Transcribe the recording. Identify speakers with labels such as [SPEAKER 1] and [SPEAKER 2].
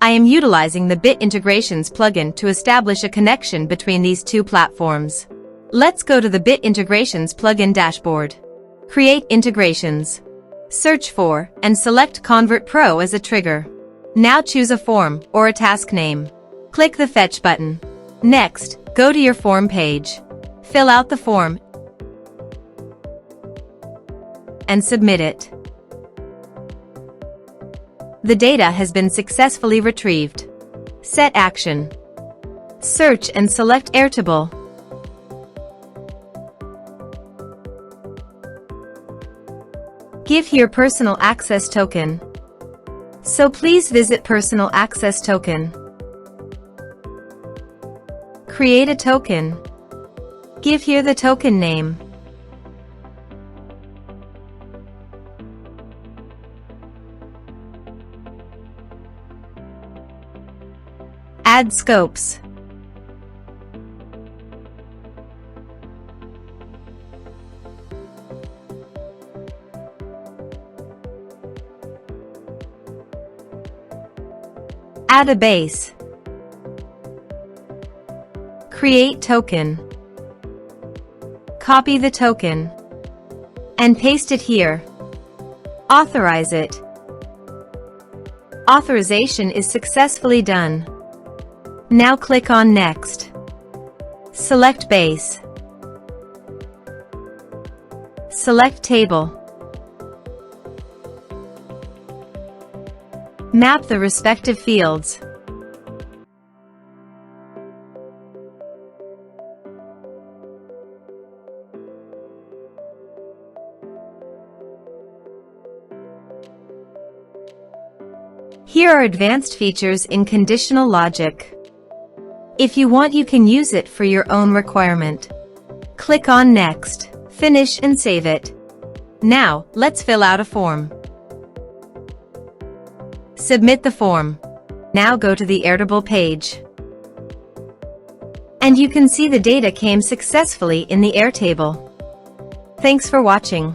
[SPEAKER 1] I am utilizing the Bit Integrations plugin to establish a connection between these two platforms. Let's go to the Bit Integrations plugin dashboard. Create integrations. Search for and select ConvertPro as a trigger. Now choose a form or a task name. Click the Fetch button. Next, go to your form page. Fill out the form and submit it. The data has been successfully retrieved. Set action. Search and select Airtable. Give here personal access token. So please visit personal access token. Create a token. Give here the token name. Add scopes. Add a base. Create token. Copy the token and paste it here. Authorize it. Authorization is successfully done. Now click on Next. Select Base. Select Table. Map the respective fields. Here are advanced features in conditional logic. If you want, you can use it for your own requirement. Click on Next, finish and save it. Now, let's fill out a form. Submit the form. Now go to the Airtable page. And you can see the data came successfully in the Airtable. Thanks for watching.